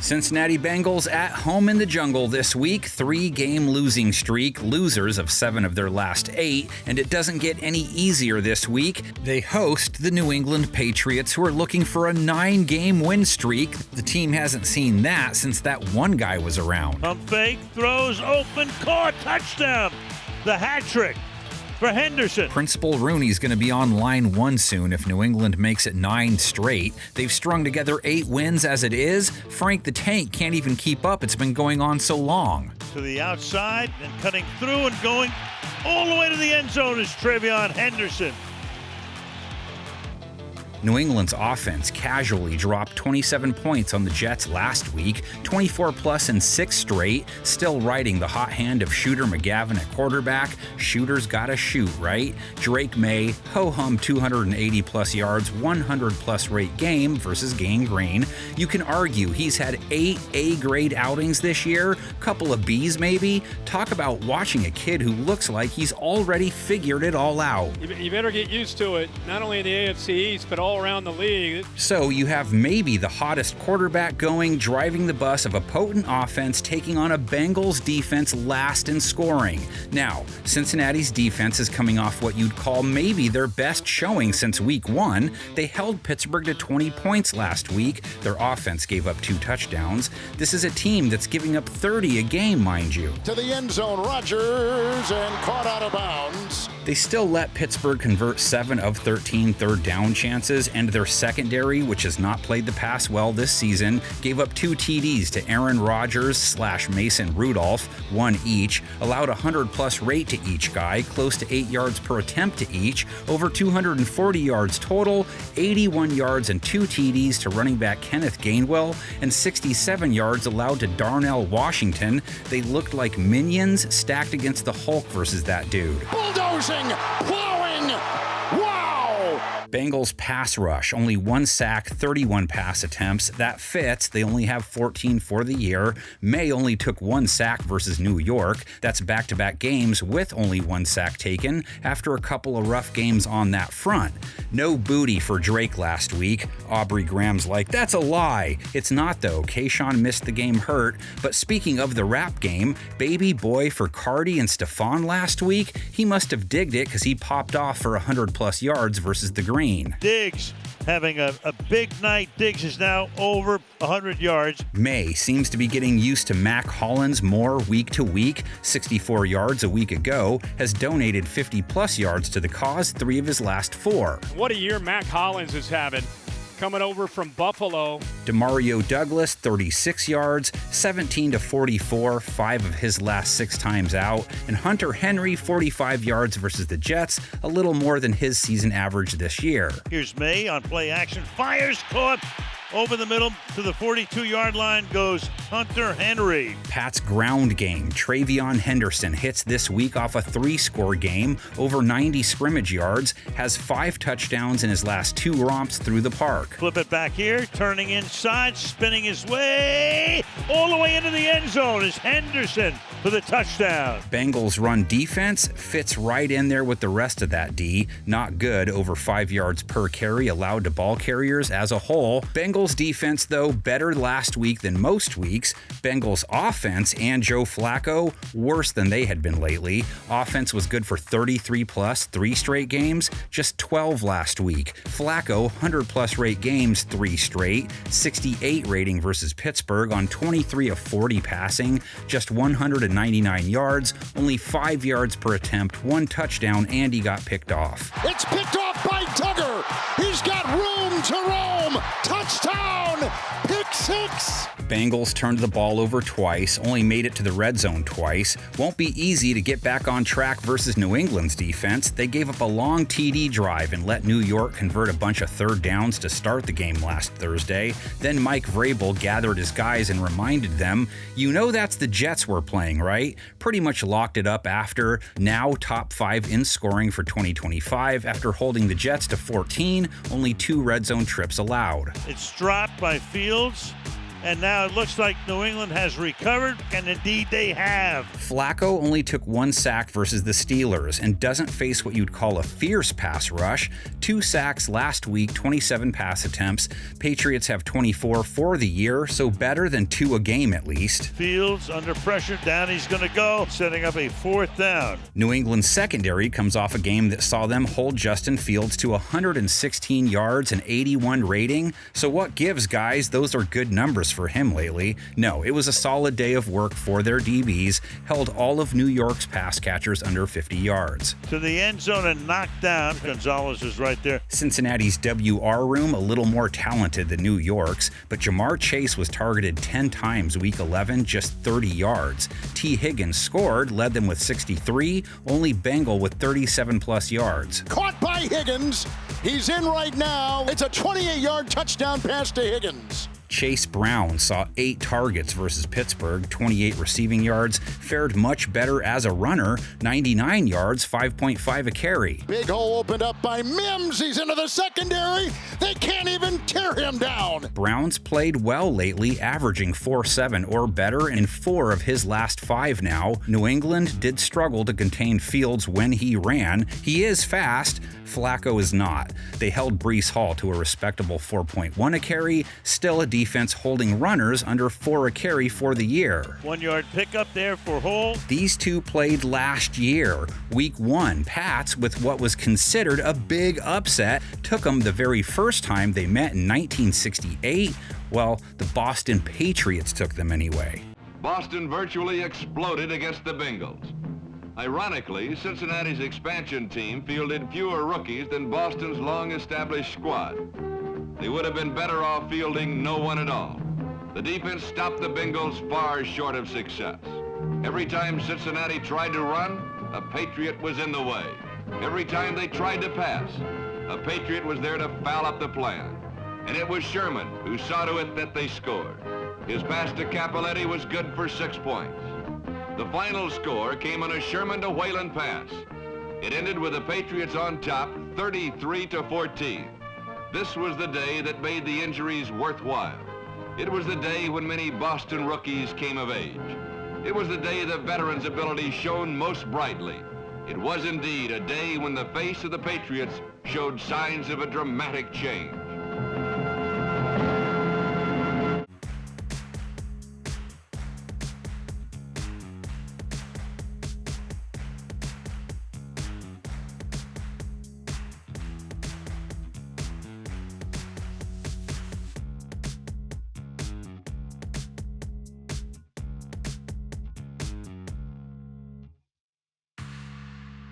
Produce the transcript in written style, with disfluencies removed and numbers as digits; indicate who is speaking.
Speaker 1: Cincinnati Bengals at home in the jungle this week. 3-game losing streak, losers of 7 of their last 8, and it doesn't get any easier this week. They host the New England Patriots, who are looking for a 9-game win streak. The team hasn't seen that since that one guy was around.
Speaker 2: Pump fake, throws, open, caught, touchdown. The hat trick for Henderson.
Speaker 1: Principal Rooney's going to be on line 1 soon if New England makes it 9 straight. They've strung together 8 wins as it is. Frank the Tank can't even keep up. It's been going on so long.
Speaker 2: To the outside and cutting through and going all the way to the end zone is Trevion Henderson.
Speaker 1: New England's offense casually dropped 27 points on the Jets last week, 24 plus in 6 straight, still riding the hot hand of Shooter McGavin at quarterback. Shooter's gotta shoot, right? Drake May, ho-hum 280 plus yards, 100 plus rate game versus Gang Green. You can argue he's had 8 A-grade outings this year, couple of B's maybe. Talk about watching a kid who looks like he's already figured it all out.
Speaker 3: You better get used to it, not only in the AFC East, but all around the league.
Speaker 1: So you have maybe the hottest quarterback going, driving the bus of a potent offense, taking on a Bengals defense last in scoring. Now, Cincinnati's defense is coming off what you'd call maybe their best showing since week 1. They held Pittsburgh to 20 points last week. Their offense gave up 2 touchdowns. This is a team that's giving up 30 a game, mind you.
Speaker 4: To the end zone, Rodgers, and caught out of bounds.
Speaker 1: They still let Pittsburgh convert 7 of 13 third down chances, and their secondary, which has not played the pass well this season, gave up 2 TDs to Aaron Rodgers / Mason Rudolph, 1 each, allowed 100-plus rate to each guy, close to 8 yards per attempt to each, over 240 yards total, 81 yards and 2 TDs to running back Kenneth Gainwell, and 67 yards allowed to Darnell Washington. They looked like minions stacked against the Hulk versus that dude.
Speaker 4: Bulldozing, plowing, wow!
Speaker 1: Bengals pass rush, only 1 sack, 31 pass attempts. That fits. They only have 14 for the year. May only took 1 sack versus New York. That's back-to-back games with only 1 sack taken after a couple of rough games on that front. No booty for Drake last week. Aubrey Graham's like, that's a lie. It's not though. Kayshawn missed the game hurt. But speaking of the rap game, baby boy for Cardi and Stephon last week, he must have digged it because he popped off for 100-plus yards versus the Green.
Speaker 2: Diggs having a big night. Diggs is now over 100 yards.
Speaker 1: May seems to be getting used to Mac Hollins more week to week. 64 yards a week ago, has donated 50-plus yards to the cause 3 of his last 4.
Speaker 3: What a year Mac Hollins is having. Coming over from Buffalo.
Speaker 1: Demario Douglas, 36 yards, 17 to 44, 5 of his last 6 times out. And Hunter Henry, 45 yards versus the Jets, a little more than his season average this year.
Speaker 2: Here's May on play action, fires, caught. Over the middle to the 42-yard line goes Hunter Henry.
Speaker 1: Pat's ground game. Trevion Henderson hits this week off a 3-score game, over 90 scrimmage yards, has 5 touchdowns in his last 2 romps through the park.
Speaker 2: Flip it back here, turning inside, spinning his way, all the way into the end zone is Henderson for the touchdown.
Speaker 1: Bengals run defense fits right in there with the rest of that D. Not good, over 5 yards per carry allowed to ball carriers as a whole. Bengals defense, though, better last week than most weeks. Bengals offense and Joe Flacco, worse than they had been lately. Offense was good for 33 plus 3 straight games, just 12 last week. Flacco, 100-plus rate games 3 straight, 68 rating versus Pittsburgh on 23 of 40 passing, just 199 yards, only 5 yards per attempt, 1 touchdown, and he got picked off.
Speaker 4: It's picked off by Duggar. He's got room to roam. Touchdown! Pick 6!
Speaker 1: Bengals turned the ball over twice, only made it to the red zone twice. Won't be easy to get back on track versus New England's defense. They gave up a long TD drive and let New York convert a bunch of third downs to start the game last Thursday. Then Mike Vrabel gathered his guys and reminded them, you know that's the Jets we're playing, right? Pretty much locked it up after. Now top 5 in scoring for 2025 after holding the Jets to 14, only 2 red zone trips allowed.
Speaker 2: It's dropped by Fields and now it looks like New England has recovered, and indeed they have.
Speaker 1: Flacco only took 1 sack versus the Steelers and doesn't face what you'd call a fierce pass rush. 2 sacks last week, 27 pass attempts. Patriots have 24 for the year, so better than 2 a game at least.
Speaker 2: Fields under pressure, down he's going to go, setting up a 4th down.
Speaker 1: New England's secondary comes off a game that saw them hold Justin Fields to 116 yards and 81 rating. So what gives, guys? Those are good numbers for him lately. No, it was a solid day of work for their DBs, held all of New York's pass catchers under 50 yards.
Speaker 2: To the end zone and knocked down. Gonzalez is right there.
Speaker 1: Cincinnati's WR room a little more talented than New York's, but Jamar Chase was targeted 10 times week 11, just 30 yards. T. Higgins scored, led them with 63, only Bengal with 37-plus yards.
Speaker 4: Caught by Higgins. He's in right now. It's a 28-yard touchdown pass to Higgins.
Speaker 1: Chase Brown saw 8 targets versus Pittsburgh, 28 receiving yards, fared much better as a runner, 99 yards, 5.5 a carry.
Speaker 4: Big hole opened up by Mims. He's into the secondary. They can't even tear him down.
Speaker 1: Brown's played well lately, averaging 4.7 or better in 4 of his last 5 now. New England did struggle to contain Fields when he ran. He is fast. Flacco is not. They held Breece Hall to a respectable 4.1 a carry, still a defense holding runners under 4 a carry for the year.
Speaker 2: 1-yard pickup there for Hall.
Speaker 1: These two played last year. Week 1, Pats, with what was considered a big upset, took them the very first time they met in 1968. Well, the Boston Patriots took them anyway.
Speaker 5: Boston virtually exploded against the Bengals. Ironically, Cincinnati's expansion team fielded fewer rookies than Boston's long-established squad. They would have been better off fielding no one at all. The defense stopped the Bengals far short of success. Every time Cincinnati tried to run, a Patriot was in the way. Every time they tried to pass, a Patriot was there to foul up the plan. And it was Sherman who saw to it that they scored. His pass to Capoletti was good for 6 points. The final score came on a Sherman to Whalen pass. It ended with the Patriots on top, 33-14. This was the day that made the injuries worthwhile. It was the day when many Boston rookies came of age. It was the day the veterans' ability shone most brightly. It was indeed a day when the face of the Patriots showed signs of a dramatic change.